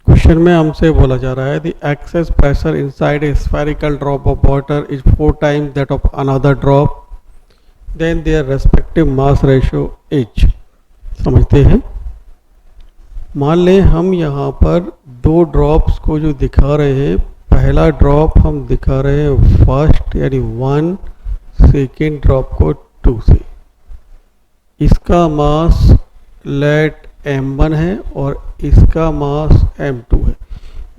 Question में हमसे बोला जा रहा है the excess pressure inside a spherical drop of water is 4 times that of another drop, then their respective mass ratio is. समझते हैं। मान लें हम यहाँ पर दो ड्रॉप्स को जो दिखा रहे हैं, पहला ड्रॉप हम दिखा रहे हैं फर्स्ट यानी 1, सेकेंड ड्रॉप को 2 से। इसका मास लेट m1 है और इसका मास m2 है।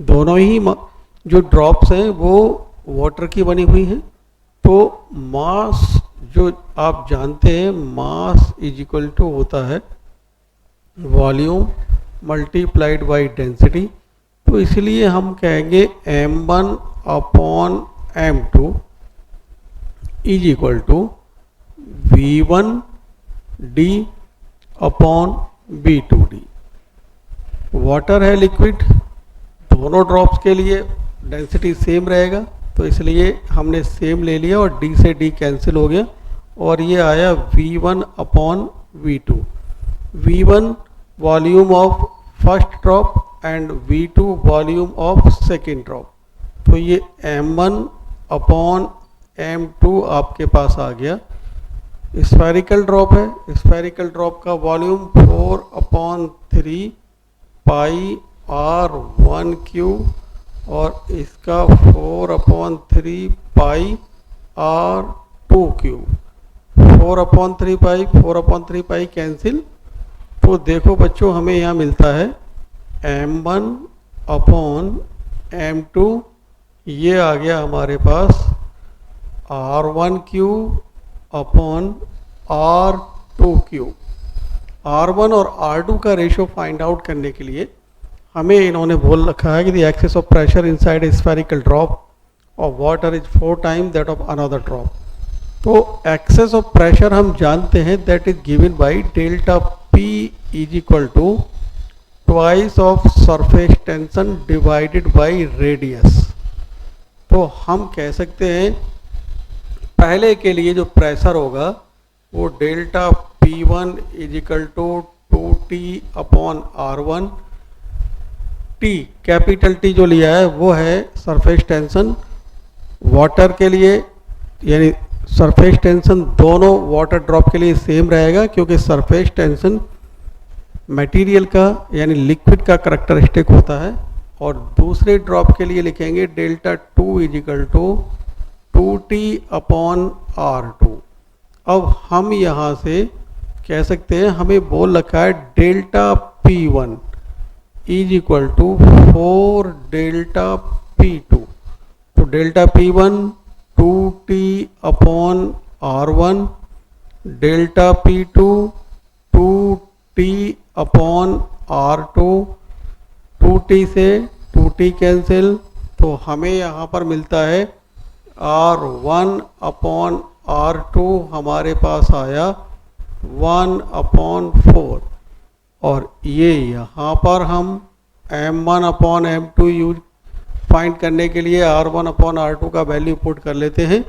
दोनों ही जो ड्रॉप्स हैं वो वाटर की बनी हुई हैं। तो मास जो आप जानते हैं, मास इज इक्वल टू होता है वॉल्यूम मल्टीप्लाइड बाई डेंसिटी। तो इसलिए हम कहेंगे m1 upon m2 is equal to v1 d upon v2d। Water है लिक्विड, दोनों ड्रॉप्स के लिए डेंसिटी सेम रहेगा, तो इसलिए हमने सेम ले लिया और d से d कैंसिल हो गया और ये आया v1 upon v2। v1 volume of first drop and v2 volume of second drop. तो ये m1 अपॉन m2 आपके पास आ गया। स्फेरिकल ड्रॉप है, स्फेरिकल ड्रॉप का वॉल्यूम 4/3 पाई r1 और इसका 4/3 पाई r2। 4/3 pi cancel. तो देखो बच्चों, हमें यहाँ मिलता है m1 अपॉन m2, ये आ गया हमारे पास r1 अपॉन r2। r1 और r2 का रेशियो फाइंड आउट करने के लिए हमें इन्होंने बोल रखा है कि the excess of pressure inside a spherical drop of water is 4 times that of another drop. तो एक्सेस ऑफ प्रेशर हम जानते हैं that is given by delta P is equal to twice of surface tension divided by radius. तो हम कह सकते हैं पहले के लिए जो प्रेशर होगा वो delta P1 is equal to 2T upon R1। T capital T जो लिया है वो है सरफेस टेंशन। वाटर के लिए यानी सरफेस टेंशन दोनों वाटर ड्रॉप के लिए सेम रहेगा, क्योंकि सरफेस टेंशन मटेरियल का यानी लिक्विड का करैक्टरिस्टिक होता है। और दूसरे ड्रॉप के लिए लिखेंगे delta 2 is equal to 2T upon R2। अब हम यहाँ से कह सकते हैं, हमें बोल रखा है delta P1 is equal to 4 delta P2। तो delta P1 2T upon R1, delta P2 2T upon R2। 2T से 2T कैंसिल, तो हमें यहाँ पर मिलता है R1 अपॉन R2 हमारे पास आया 1/4। और ये यहाँ पर हम m1 upon m2 use find करने के लिए R1 अपॉन R2 का वैल्यू पुट कर लेते हैं।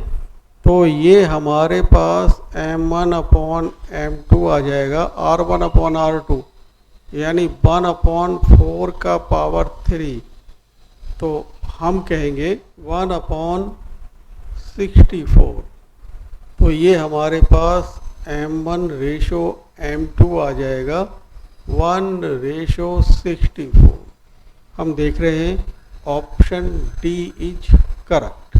तो ये हमारे पास m1 अपॉन m2 आ जाएगा R1 अपॉन R2 यानी 1/4 का पावर 3। तो हम कहेंगे 1/64। तो ये हमारे पास m1 रेशो m2 आ जाएगा 1/64। हम देख रहे हैं ऑप्शन डी इज करेक्ट।